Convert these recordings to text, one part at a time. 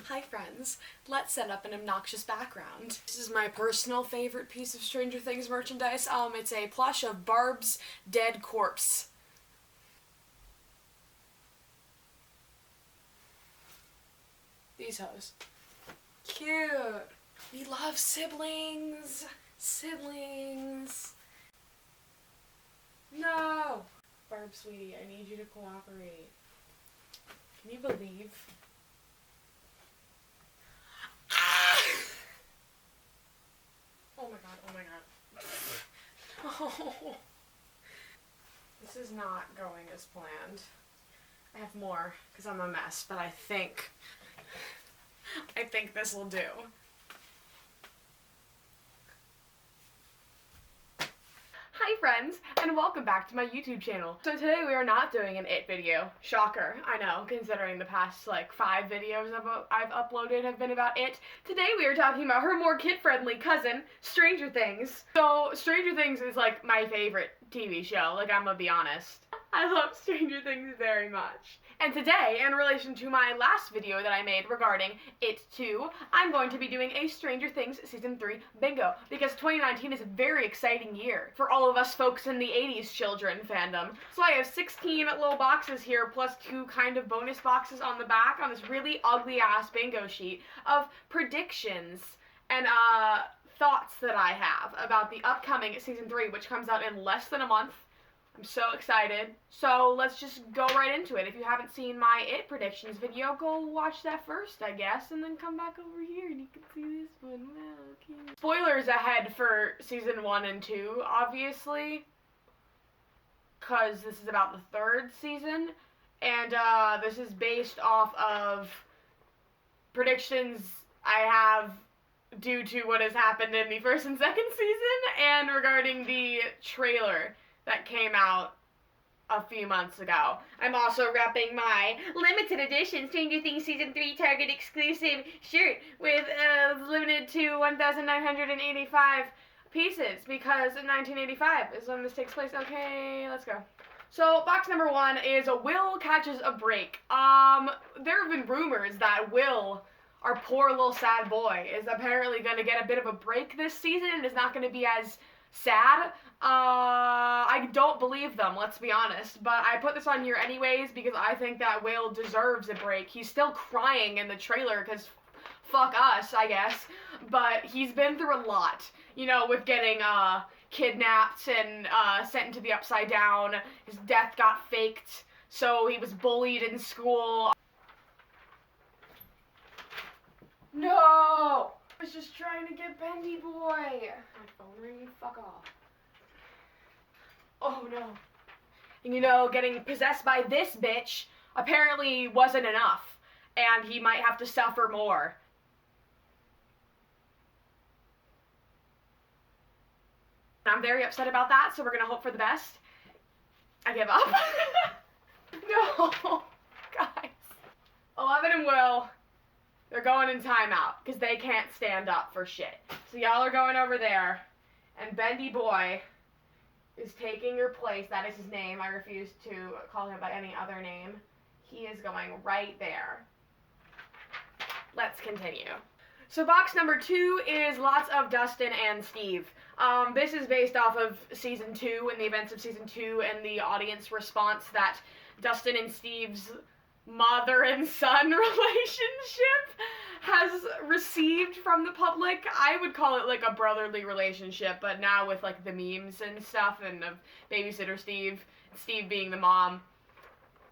Hi friends, let's set up an obnoxious background. This is my personal favorite piece of Stranger Things merchandise. It's a plush of Barb's dead corpse. These hoes. Cute. We love siblings. Siblings. No! Barb, sweetie, I need you to cooperate. Can you believe? Oh my god, oh my god. Oh. This is not going as planned. I have more, because I'm a mess, but I think this will do. Hi friends, and welcome back to my YouTube channel. So today we are not doing an It video. Shocker, I know, considering the past like 5 videos I've uploaded have been about It. Today we are talking about her more kid-friendly cousin, Stranger Things. So Stranger Things is like my favorite TV show, like I'm gonna be honest. I love Stranger Things very much. And today, in relation to my last video that I made regarding It 2, I'm going to be doing a Stranger Things Season 3 bingo, because 2019 is a very exciting year for all of us folks in the 80s children fandom. So I have 16 little boxes here, plus 2 kind of bonus boxes on the back on this really ugly-ass bingo sheet of predictions and thoughts that I have about the upcoming Season 3, which comes out in less than a month. I'm so excited. So let's just go right into it. If you haven't seen my It predictions video, go watch that first, I guess, and then come back over here and you can see this one. Wow, cute. Spoilers ahead for Season 1 and 2, obviously, because this is about the 3rd season, and this is based off of predictions I have due to what has happened in the 1st and 2nd season, and regarding the trailer that came out a few months ago. I'm also repping my limited edition Stranger Things Season 3 Target exclusive shirt with limited to 1,985 pieces, because in 1985 is when this takes place. Okay, let's go. So box number 1 is Will catches a break. There have been rumors that Will, our poor little sad boy, is apparently going to get a bit of a break this season and is not going to be as sad. I don't believe them, let's be honest, but I put this on here anyways because I think that Will deserves a break. He's still crying in the trailer because fuck us, I guess, but he's been through a lot, you know, with getting kidnapped and sent into the Upside Down. His death got faked, so he was bullied in school. No! I was just trying to get Bendy Boy. My phone ringing, fuck off. Oh no. And you know, getting possessed by this bitch apparently wasn't enough, and he might have to suffer more. I'm very upset about that, so we're gonna hope for the best. I give up. No, guys. 11 and Will, they're going in timeout because they can't stand up for shit. So y'all are going over there, and Bendy Boy is taking your place. That is his name. I refuse to call him by any other name. He is going right there. Let's continue. So box number 2 is lots of Dustin and Steve. This is based off of Season 2 and the events of Season 2 and the audience response that Dustin and Steve's mother and son relationship has received from the public. I would call it like a brotherly relationship, but now with like the memes and stuff and of Babysitter Steve being the mom,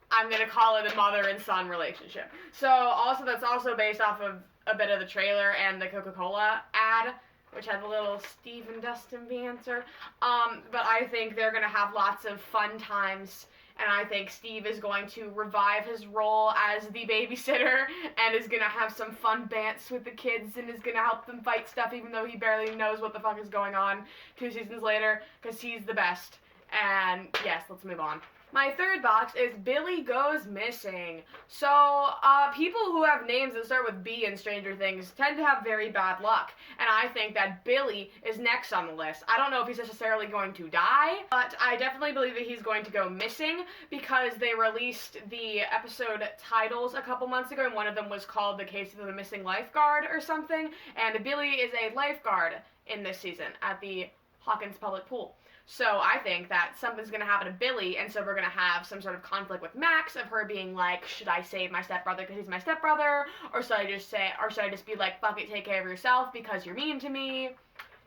I'm gonna call it a mother and son relationship. So also that's also based off of a bit of the trailer and the Coca-Cola ad, which had a little Steve and Dustin banter. But I think they're gonna have lots of fun times. And I think Steve is going to revive his role as the babysitter and is going to have some fun bants with the kids and is going to help them fight stuff even though he barely knows what the fuck is going on 2 seasons later, because he's the best. And yes, let's move on. My third box is Billy Goes Missing. So, people who have names that start with B in Stranger Things tend to have very bad luck, and I think that Billy is next on the list. I don't know if he's necessarily going to die, but I definitely believe that he's going to go missing because they released the episode titles a couple months ago, and one of them was called The Case of the Missing Lifeguard or something, and Billy is a lifeguard in this season at the Hawkins Public Pool. So I think that something's going to happen to Billy, and so we're going to have some sort of conflict with Max of her being like, should I save my stepbrother because he's my stepbrother, or should I just be like, fuck it, take care of yourself because you're mean to me?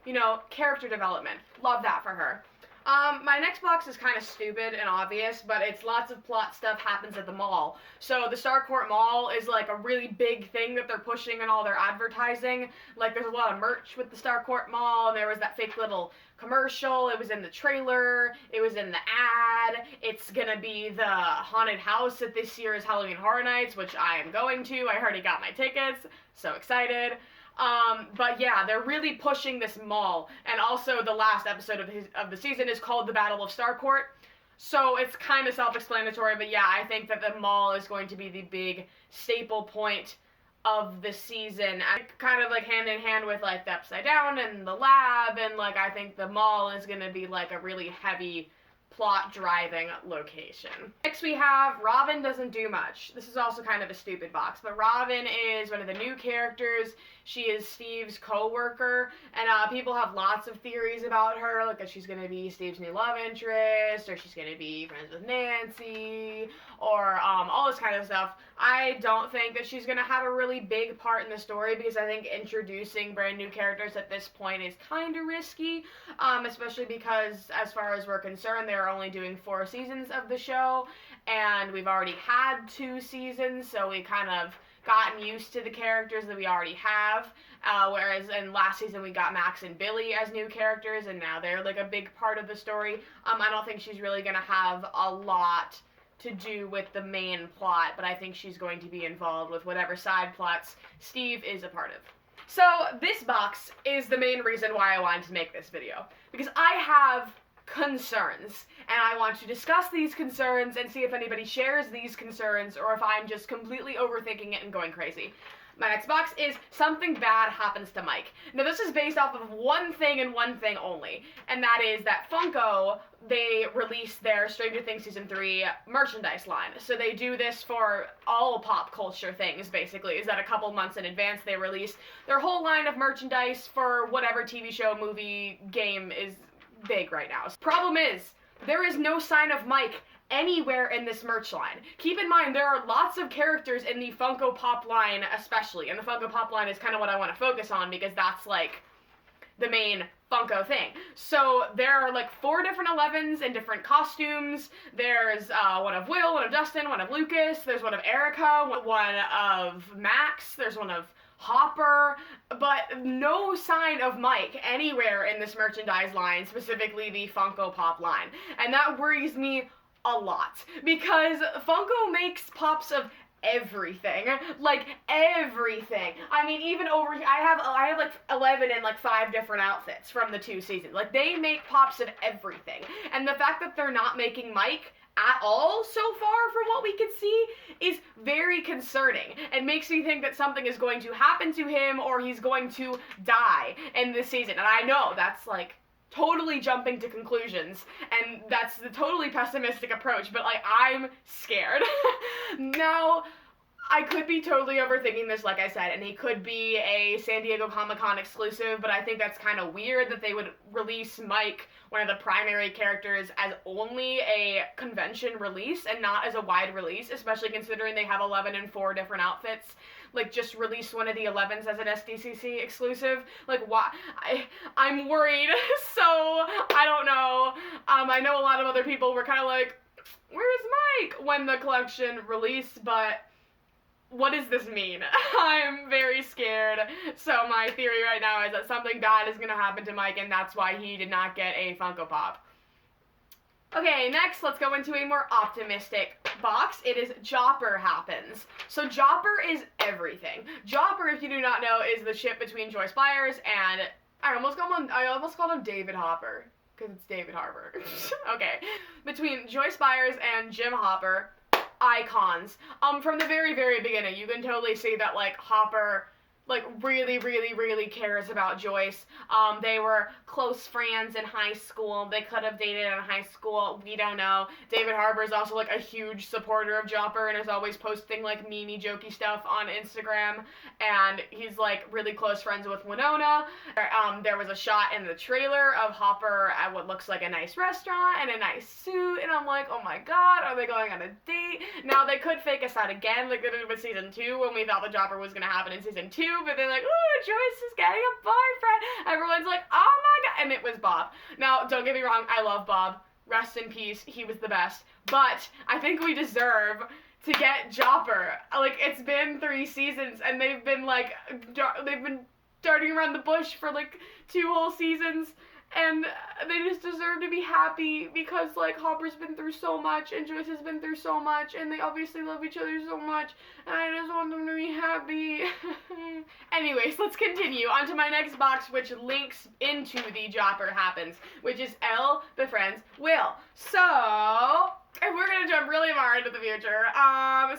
You know, character development. Love that for her. My next box is kind of stupid and obvious, but it's lots of plot stuff happens at the mall. So the Starcourt Mall is like a really big thing that they're pushing in all their advertising. Like there's a lot of merch with the Starcourt Mall, and there was that fake little commercial, it was in the trailer, it was in the ad, it's gonna be the haunted house at this year's Halloween Horror Nights, which I am going to. I already got my tickets, so excited. But yeah, they're really pushing this mall, and also the last episode of the season is called The Battle of Starcourt, so it's kind of self-explanatory, but yeah, I think that the mall is going to be the big staple point of the season, kind of like hand in hand with like the Upside Down and the lab, and like I think the mall is gonna be like a really heavy plot driving location. Next we have Robin Doesn't Do Much. This is also kind of a stupid box, but Robin is one of the new characters. She is Steve's co-worker, and people have lots of theories about her, like that she's gonna be Steve's new love interest, or she's gonna be friends with Nancy, or all this kind of stuff. I don't think that she's gonna have a really big part in the story because I think introducing brand new characters at this point is kind of risky, especially because as far as we're concerned, they're only doing 4 seasons of the show, and we've already had 2 seasons, so we kind of gotten used to the characters that we already have, whereas in last season we got Max and Billy as new characters, and now they're like a big part of the story. I don't think she's really gonna have a lot to do with the main plot, but I think she's going to be involved with whatever side plots Steve is a part of. So this box is the main reason why I wanted to make this video, because I have concerns, and I want to discuss these concerns and see if anybody shares these concerns or if I'm just completely overthinking it and going crazy. My next box is Something Bad Happens to Mike. Now this is based off of one thing and one thing only, and that is that Funko, they released their Stranger Things Season 3 merchandise line. So they do this for all pop culture things, basically, is that a couple months in advance they release their whole line of merchandise for whatever TV show, movie, game is big right now. Problem is, there is no sign of Mike anywhere in this merch line. Keep in mind, there are lots of characters in the Funko Pop line especially, and the Funko Pop line is kind of what I want to focus on because that's like the main Funko thing. So there are like 4 different 11s in different costumes. There's one of Will, one of Dustin, one of Lucas, there's one of Erica, one of Max, there's one of Hopper, but no sign of Mike anywhere in this merchandise line, specifically the Funko Pop line. And that worries me a lot, because Funko makes pops of everything, like everything. I mean, even over here, I have like 11 in like 5 different outfits from the 2 seasons. Like, they make pops of everything, and the fact that they're not making Mike at all so far from what we can see is very concerning and makes me think that something is going to happen to him or he's going to die in this season. And I know that's like totally jumping to conclusions, and that's the totally pessimistic approach, but like, I'm scared. Now, I could be totally overthinking this, like I said, and he could be a San Diego Comic-Con exclusive, but I think that's kind of weird that they would release Mike, one of the primary characters, as only a convention release and not as a wide release, especially considering they have 11 and 4 different outfits. Like, just release one of the 11s as an SDCC exclusive. Like, why? I'm worried, so I don't know. I know a lot of other people were kind of like, where's Mike? When the collection released, but what does this mean? I'm very scared. So my theory right now is that something bad is going to happen to Mike, and that's why he did not get a Funko Pop. Okay, next, let's go into a more optimistic box. It is Jopper Happens. So Jopper is everything. Jopper, if you do not know, is the ship between Joyce Byers and I almost called him David Hopper. because it's David Harbour. Okay. Between Joyce Byers and Jim Hopper, icons. From the very, very beginning, you can totally see that, like, Hopper, like, really, really, really cares about Joyce. They were close friends in high school. They could have dated in high school. We don't know. David Harbour is also, like, a huge supporter of Jopper and is always posting, like, meme jokey stuff on Instagram. And he's, like, really close friends with Winona. There was a shot in the trailer of Hopper at what looks like a nice restaurant and a nice suit. And I'm like, oh my god, are they going on a date? Now, they could fake us out again, like they did with season 2 when we thought the Jopper was going to happen in season 2. But they're like, ooh, Joyce is getting a boyfriend. Everyone's like, oh my god. And it was Bob. Now, don't get me wrong, I love Bob. Rest in peace. He was the best. But I think we deserve to get Jopper. Like, it's been 3 seasons, and they've been, like, darting around the bush for, like, 2 whole seasons. And they just deserve to be happy because, like, Hopper's been through so much and Joyce has been through so much and they obviously love each other so much and I just want them to be happy. Anyways, let's continue on to my next box, which links into the Jopper happens, which is Elle befriends Will. So, and we're gonna jump really far into the future.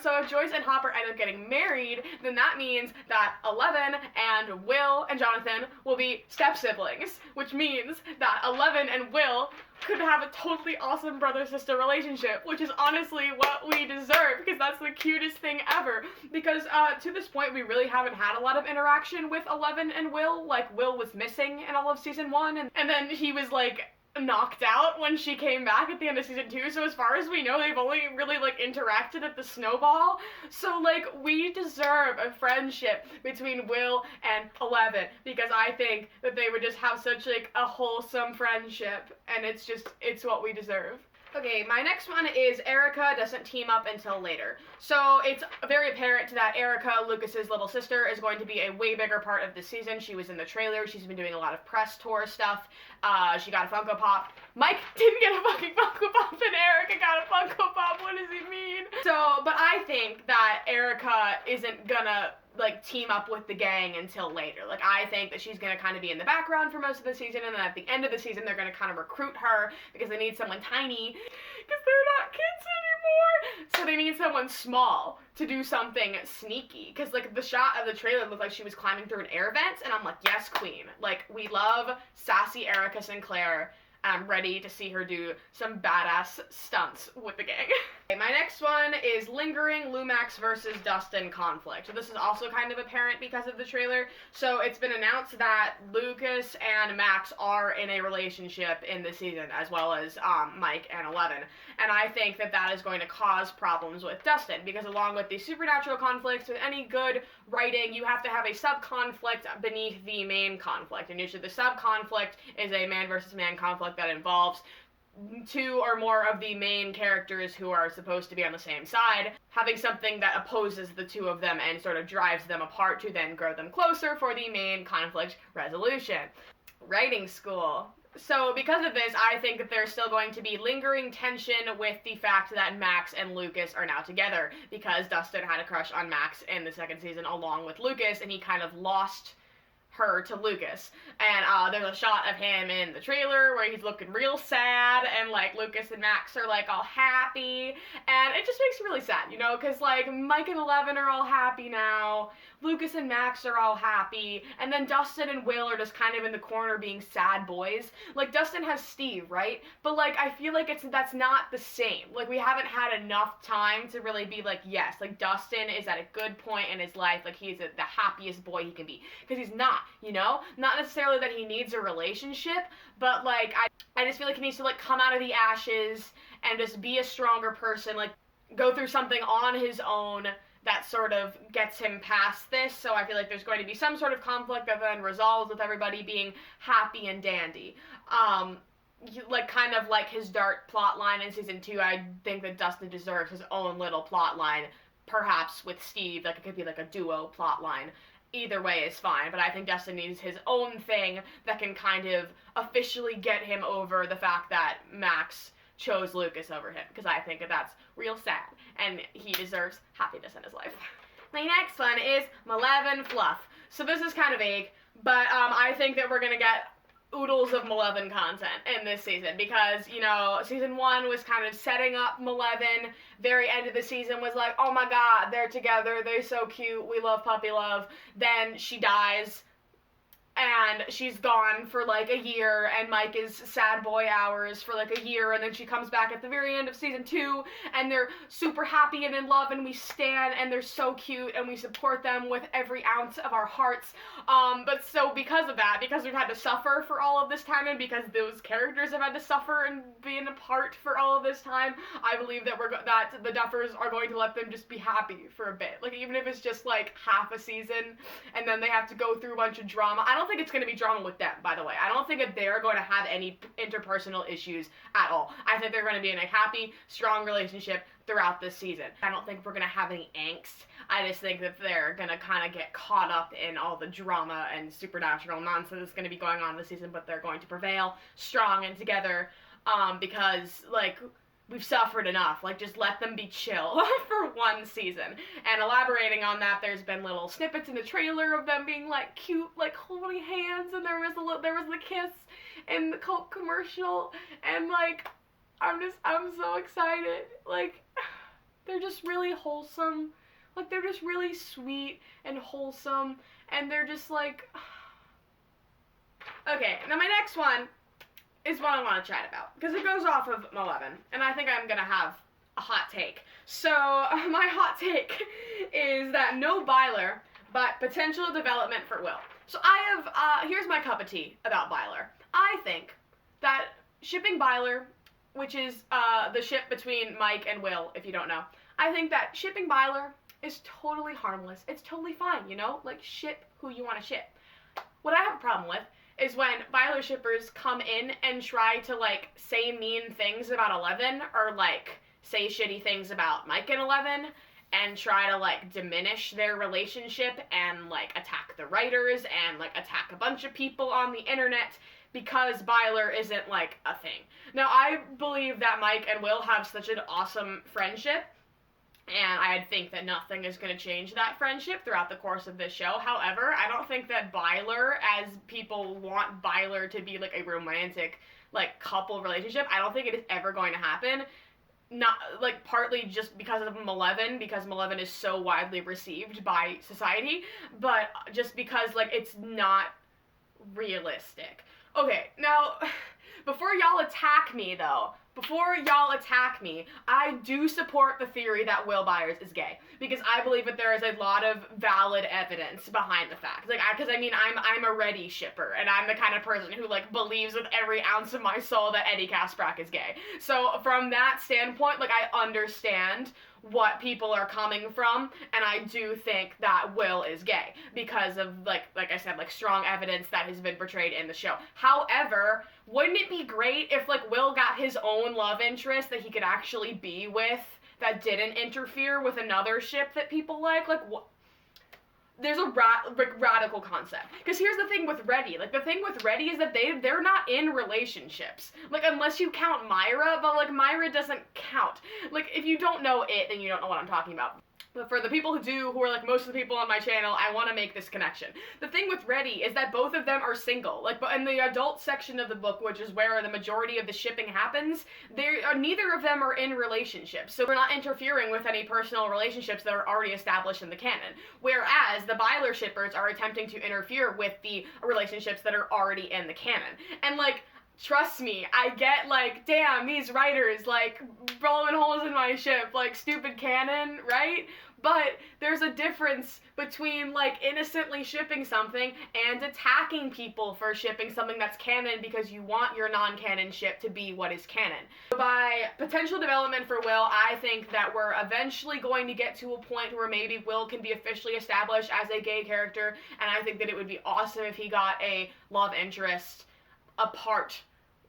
So if Joyce and Hopper end up getting married, then that means that Eleven and Will and Jonathan will be step-siblings, which means that Eleven and Will could have a totally awesome brother-sister relationship, which is honestly what we deserve, because that's the cutest thing ever. Because, to this point, we really haven't had a lot of interaction with Eleven and Will. Like, Will was missing in all of season 1, and then he was, like, knocked out when she came back at the end of season 2, so as far as we know, they've only really, like, interacted at the snowball. So, like, we deserve a friendship between Will and Eleven, because I think that they would just have such, like, a wholesome friendship, and it's what we deserve. Okay, my next one is Erica doesn't team up until later. So it's very apparent that Erica, Lucas's little sister, is going to be a way bigger part of this season. She was in the trailer. She's been doing a lot of press tour stuff. She got a Funko Pop. Mike didn't get a fucking Funko Pop, and Erica got a Funko Pop. What does he mean? So, but I think that Erica isn't gonna, like, team up with the gang until later. Like, I think that she's gonna kind of be in the background for most of the season, and then at the end of the season, they're gonna kind of recruit her because they need someone tiny, because they're not kids anymore. So they need someone small to do something sneaky. Because, like, the shot of the trailer looked like she was climbing through an air vent, and I'm like, yes, queen. Like, we love sassy Erica Sinclair. I'm ready to see her do some badass stunts with the gang. Okay, my next one is lingering Lumax versus Dustin conflict. So this is also kind of apparent because of the trailer. So it's been announced that Lucas and Max are in a relationship in this season, as well as Mike and Eleven. And I think that that is going to cause problems with Dustin, because along with the supernatural conflicts, with any good writing, you have to have a sub-conflict beneath the main conflict. And usually the sub-conflict is a man versus man conflict that involves 2 or more of the main characters who are supposed to be on the same side, having something that opposes the 2 of them and sort of drives them apart to then grow them closer for the main conflict resolution. Writing school. So because of this, I think that there's still going to be lingering tension with the fact that Max and Lucas are now together, because Dustin had a crush on Max in the 2nd season along with Lucas, and he kind of lost her to Lucas. And there's a shot of him in the trailer where he's looking real sad, and, like, Lucas and Max are, like, all happy, and it just makes me really sad, you know, because, like, Mike and Eleven are all happy now, Lucas and Max are all happy, and then Dustin and Will are just kind of in the corner being sad boys. Like, Dustin has Steve, right? But, like, I feel like that's not the same. Like, we haven't had enough time to really be like, yes, like, Dustin is at a good point in his life, like, he's the happiest boy he can be. Because he's not, you know? Not necessarily that he needs a relationship, but, like, I just feel like he needs to, like, come out of the ashes and just be a stronger person, like, go through something on his own that sort of gets him past this. So I feel like there's going to be some sort of conflict that then resolves with everybody being happy and dandy. Like, kind of like his dark plot line in season 2, I think that Dustin deserves his own little plot line, perhaps with Steve, like, it could be like a duo plot line. Either way is fine, but I think Dustin needs his own thing that can kind of officially get him over the fact that Max chose Lucas over him, because I think that that's real sad, and he deserves happiness in his life. My next one is Malevolent Fluff. So this is kind of vague, but I think that we're gonna get oodles of Maleven content in this season because, you know, season 1 was kind of setting up Maleven. Very end of the season was like, oh my god, they're together, they're so cute, we love puppy love. Then she dies, and she's gone for like a year, and Mike is sad boy hours for like a year, and then she comes back at the very end of season 2, and they're super happy and in love, and we stan, and they're so cute, and we support them with every ounce of our hearts. But so because of that, because we've had to suffer for all of this time, and because those characters have had to suffer and be apart for all of this time, I believe that that the Duffers are going to let them just be happy for a bit. Like, even if it's just like half a season, and then they have to go through a bunch of drama. I don't think it's going to be drama with them, by the way. I don't think that they're going to have any interpersonal issues at all. I think they're going to be in a happy, strong relationship throughout this season. I don't think we're going to have any angst. I just think that they're going to kind of get caught up in all the drama and supernatural nonsense that's going to be going on this season, but they're going to prevail strong and together, because, like, we've suffered enough. Like, just let them be chill for one season. And elaborating on that, there's been little snippets in the trailer of them being, like, cute, like, holding hands, and there was the kiss in the Coke commercial, and, like, I'm so excited. Like, they're just really wholesome. Like, they're just really sweet and wholesome, and they're just, like... Okay, now my next one is what I want to chat about, because it goes off of Maleven, and I think I'm gonna have a hot take. So, my hot take is that no Byler, but potential development for Will. So I have, here's my cup of tea about Byler. I think that shipping Byler, which is the ship between Mike and Will, if you don't know, I think that shipping Byler is totally harmless. It's totally fine, you know? Like, ship who you want to ship. What I have a problem with is when Byler shippers come in and try to, like, say mean things about 11, or, like, say shitty things about Mike and 11, and try to, like, diminish their relationship, and, like, attack the writers, and, like, attack a bunch of people on the internet, because Byler isn't, like, a thing. Now, I believe that Mike and Will have such an awesome friendship, and I think that nothing is going to change that friendship throughout the course of this show. However, I don't think that Byler, as people want Byler to be, like, a romantic, like, couple relationship, I don't think it is ever going to happen. Not, like, partly just because of Maleven, because Maleven is so widely received by society, but just because, like, it's not realistic. Okay, now, before y'all attack me, though, I do support the theory that Will Byers is gay, because I believe that there is a lot of valid evidence behind the fact. Like, because I mean, I'm a Reddy shipper, and I'm the kind of person who, like, believes with every ounce of my soul that Eddie Kasprak is gay. So, from that standpoint, like, I understand what people are coming from, and I do think that Will is gay, because of, like I said, like, strong evidence that has been portrayed in the show. However, wouldn't it be great if, like, Will got his own love interest that he could actually be with, that didn't interfere with another ship that people like? Like, what? There's a radical concept. Because here's the thing with Reddy. Like, the thing with Reddy is that they're not in relationships. Like, unless you count Myra, but, like, Myra doesn't count. Like, if you don't know it, then you don't know what I'm talking about. But for the people who do, who are, like, most of the people on my channel, I want to make this connection. The thing with Reddy is that both of them are single. Like, but in the adult section of the book, which is where the majority of the shipping happens, neither of them are in relationships. So we're not interfering with any personal relationships that are already established in the canon. Whereas the Byler shippers are attempting to interfere with the relationships that are already in the canon. And, like, trust me, I get, like, damn, these writers, like, blowing holes in my ship, like, stupid canon, right? But there's a difference between, like, innocently shipping something and attacking people for shipping something that's canon because you want your non-canon ship to be what is canon. By potential development for Will, I think that we're eventually going to get to a point where maybe Will can be officially established as a gay character, and I think that it would be awesome if he got a love interest apart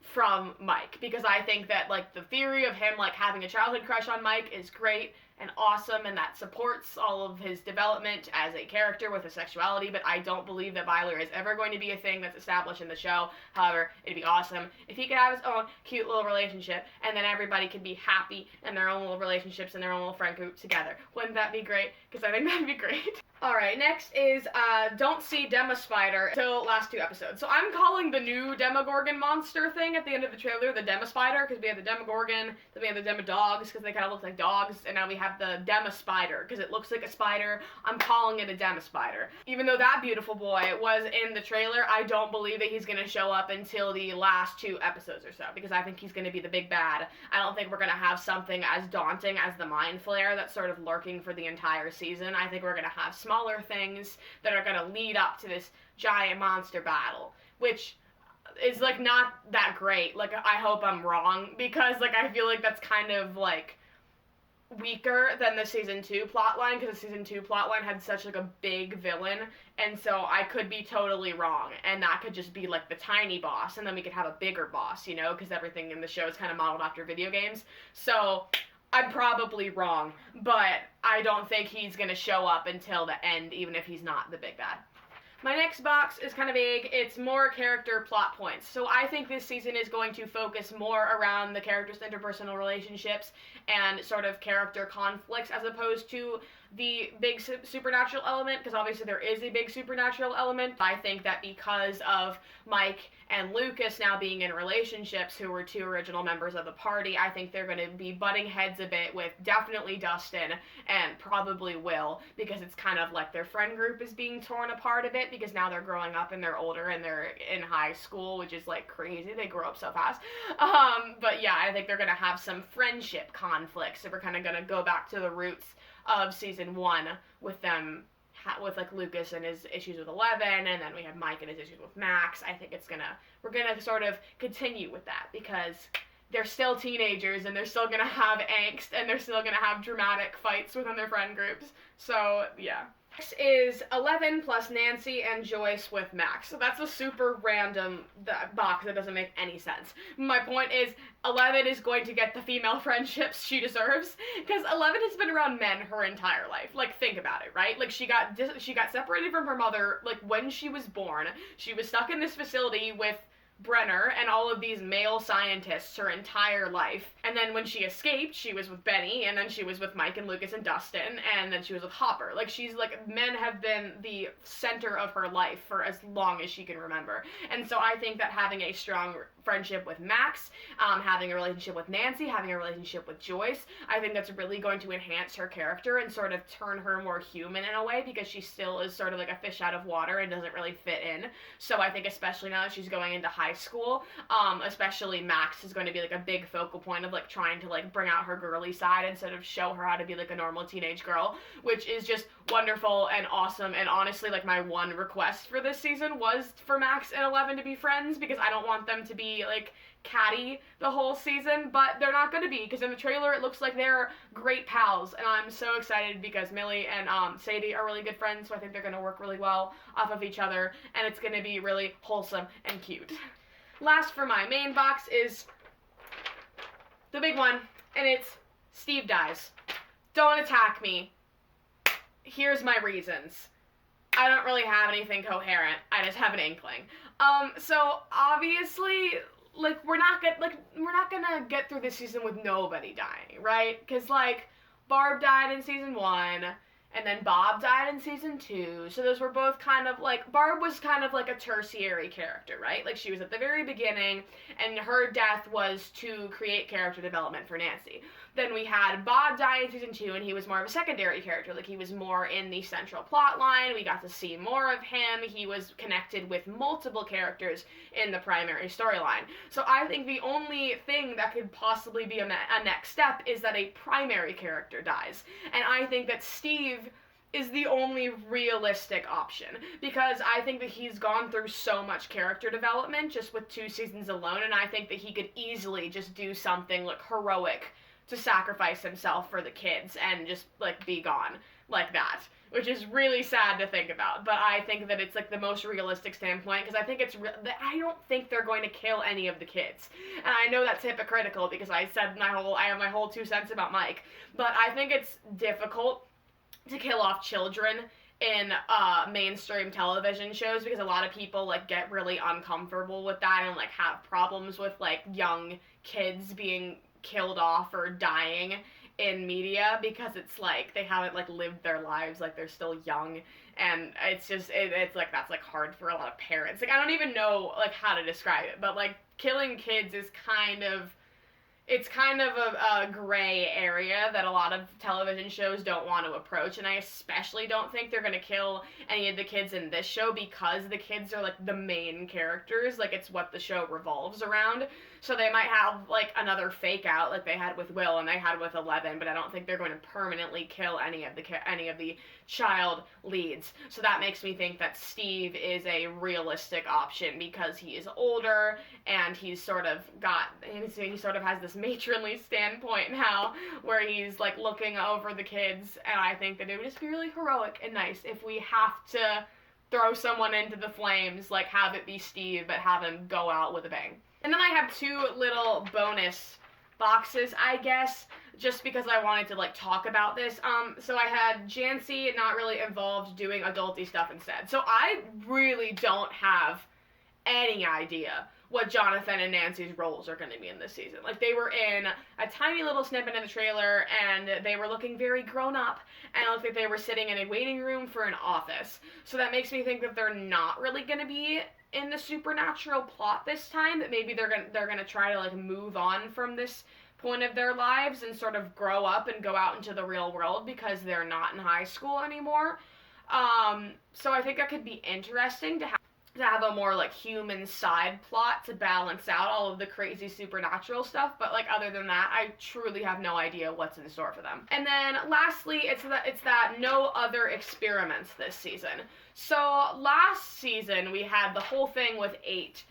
from Mike, because I think that, like, the theory of him, like, having a childhood crush on Mike is great and awesome, and that supports all of his development as a character with his sexuality, but I don't believe that Byler is ever going to be a thing that's established in the show. However, it'd be awesome if he could have his own cute little relationship, and then everybody could be happy in their own little relationships and their own little friend group together. Wouldn't that be great? Because I think that'd be great. Alright, next is, don't see Dema Spider till last 2 episodes. So I'm calling the new Demogorgon monster thing at the end of the trailer the Dema Spider, because we have the Demogorgon, then we have the Demodogs, because they kind of look like dogs, and now we have the Dema Spider, because it looks like a spider. I'm calling it a Dema Spider. Even though that beautiful boy was in the trailer, I don't believe that he's going to show up until the last 2 episodes or so, because I think he's going to be the big bad. I don't think we're going to have something as daunting as the Mind Flayer that's sort of lurking for the entire season. I think we're going to have smaller things that are going to lead up to this giant monster battle, which is, like, not that great. Like, I hope I'm wrong, because, like, I feel like that's kind of, like, weaker than the season 2 plotline, because the season 2 plotline had such, like, a big villain, and so I could be totally wrong, and that could just be, like, the tiny boss, and then we could have a bigger boss, you know, because everything in the show is kind of modeled after video games. So I'm probably wrong, but I don't think he's going to show up until the end, even if he's not the big bad. My next box is kind of vague. It's more character plot points. So I think this season is going to focus more around the characters' interpersonal relationships and sort of character conflicts as opposed to the big supernatural element, because obviously there is a big supernatural element. I think that because of Mike and Lucas now being in relationships, who were 2 original members of the party, I think they're going to be butting heads a bit with definitely Dustin and probably Will, because it's kind of like their friend group is being torn apart a bit, because now they're growing up and they're older and they're in high school, which is, like, crazy. They grow up so fast. But yeah, I think they're going to have some friendship conflicts, so we're kind of going to go back to the roots of season 1 with them, with, like, Lucas and his issues with Eleven, and then we have Mike and his issues with Max. I think we're gonna sort of continue with that, because they're still teenagers, and they're still gonna have angst, and they're still gonna have dramatic fights within their friend groups. So, yeah. Next is 11 plus Nancy and Joyce with Max. So that's a super random box that doesn't make any sense. My point is, 11 is going to get the female friendships she deserves, because 11 has been around men her entire life. Like, think about it, right? Like, she got separated from her mother, like, when she was born. She was stuck in this facility with Brenner and all of these male scientists her entire life, and then when she escaped, she was with Benny, and then she was with Mike and Lucas and Dustin, and then she was with Hopper. Like, she's, like, men have been the center of her life for as long as she can remember, and so I think that having a strong friendship with Max, having a relationship with Nancy, having a relationship with Joyce, I think that's really going to enhance her character and sort of turn her more human in a way, because she still is sort of like a fish out of water and doesn't really fit in. So I think especially now that she's going into high school, especially Max is going to be, like, a big focal point of, like, trying to, like, bring out her girly side instead of show her how to be, like, a normal teenage girl, which is just wonderful and awesome. And honestly, like, my one request for this season was for Max and 11 to be friends, because I don't want them to be, like, catty the whole season, but they're not going to be, because in the trailer it looks like they're great pals, and I'm so excited because Millie and Sadie are really good friends, so I think they're going to work really well off of each other, and it's going to be really wholesome and cute. Last for my main box is the big one, and it's Steve dies. Don't attack me. Here's my reasons. I don't really have anything coherent. I just have an inkling. So obviously, like, we're not gonna get through this season with nobody dying, right? Because, like, Barb died in season 1, and then Bob died in season 2, so those were both kind of, like, Barb was kind of like a tertiary character, right? Like, she was at the very beginning, and her death was to create character development for Nancy. Then we had Bob die in season 2, and he was more of a secondary character. Like, he was more in the central plot line. We got to see more of him. He was connected with multiple characters in the primary storyline. So I think the only thing that could possibly be a next step is that a primary character dies. And I think that Steve is the only realistic option, because I think that he's gone through so much character development just with 2 seasons alone, and I think that he could easily just do something, like, heroic to sacrifice himself for the kids and just, like, be gone like that, which is really sad to think about. But I think that it's, like, the most realistic standpoint, because I think I don't think they're going to kill any of the kids. And I know that's hypocritical, because I have my whole 2 cents about Mike, but I think it's difficult to kill off children in mainstream television shows, because a lot of people, like, get really uncomfortable with that and, like, have problems with, like, young kids being killed off or dying in media because it's like they haven't like lived their lives, like they're still young, and it's just it's like that's like hard for a lot of parents. Like I don't even know like how to describe it, but like killing kids is kind of a gray area that a lot of television shows don't want to approach, and I especially don't think they're going to kill any of the kids in this show because the kids are, like, the main characters. Like, it's what the show revolves around. So they might have, like, another fake out like they had with Will and they had with 11, but I don't think they're going to permanently kill any of the child leads. So that makes me think that Steve is a realistic option because he is older and he sort of has this matronly standpoint now where he's like looking over the kids, and I think that it would just be really heroic and nice if we have to throw someone into the flames, like have it be Steve, but have him go out with a bang. And then I have two little bonus boxes, I guess, just because I wanted to like talk about this. So I had Jancy not really involved doing adulty stuff instead. So I really don't have any idea what Jonathan and Nancy's roles are going to be in this season. Like, they were in a tiny little snippet in the trailer, and they were looking very grown up, and it looked like they were sitting in a waiting room for an office. So that makes me think that they're not really going to be in the supernatural plot this time, that maybe they're gonna try to, like, move on from this point of their lives and sort of grow up and go out into the real world because they're not in high school anymore. So I think that could be interesting to have a more, like, human side plot to balance out all of the crazy supernatural stuff, but, like, other than that, I truly have no idea what's in store for them. And then, lastly, it's that no other experiments this season. So, last season, we had the whole thing with 8,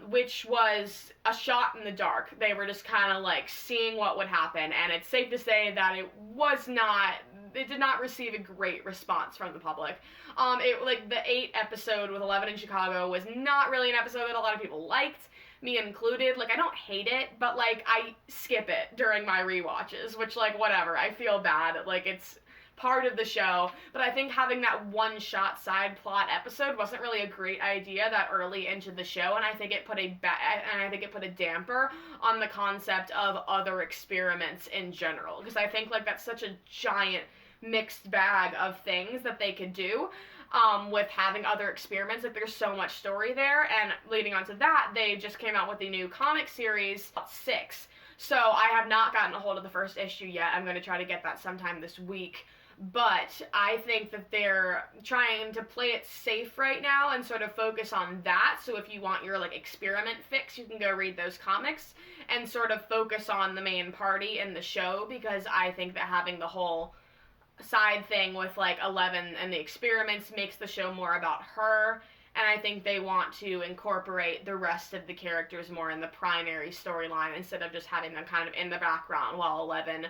which was a shot in the dark. They were just kind of, like, seeing what would happen, and it's safe to say that it did not receive a great response from the public. The 8 episode with 11 in Chicago was not really an episode that a lot of people liked, me included. Like, I don't hate it, but, like, I skip it during my rewatches, which, like, whatever, I feel bad. Like, it's part of the show, but I think having that one-shot side plot episode wasn't really a great idea that early into the show, and I think it put a damper on the concept of other experiments in general, because I think, like, that's such a giant mixed bag of things that they could do with having other experiments. Like, there's so much story there, and leading on to that, they just came out with the new comic series 6. So I have not gotten a hold of the first issue yet. I'm going to try to get that sometime this week. But I think that they're trying to play it safe right now and sort of focus on that. So if you want your, like, experiment fix, you can go read those comics and sort of focus on the main party in the show, because I think that having the whole side thing with, like, 11 and the experiments makes the show more about her, and I think they want to incorporate the rest of the characters more in the primary storyline instead of just having them kind of in the background while 11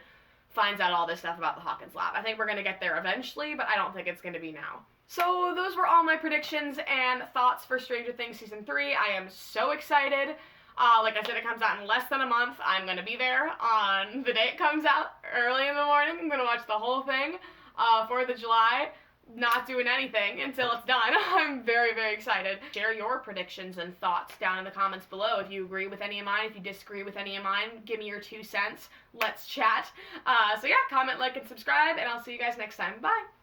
finds out all this stuff about the Hawkins lab. I think we're going to get there eventually, but I don't think it's going to be now. So those were all my predictions and thoughts for Stranger Things Season 3. I am so excited. Like I said, it comes out in less than a month. I'm going to be there on the day it comes out, early in the morning. I'm going to watch the whole thing, 4th of July. Not doing anything until it's done. I'm very, very excited. Share your predictions and thoughts down in the comments below. If you agree with any of mine, if you disagree with any of mine, give me your 2 cents. Let's chat. So yeah, comment, like, and subscribe, and I'll see you guys next time. Bye!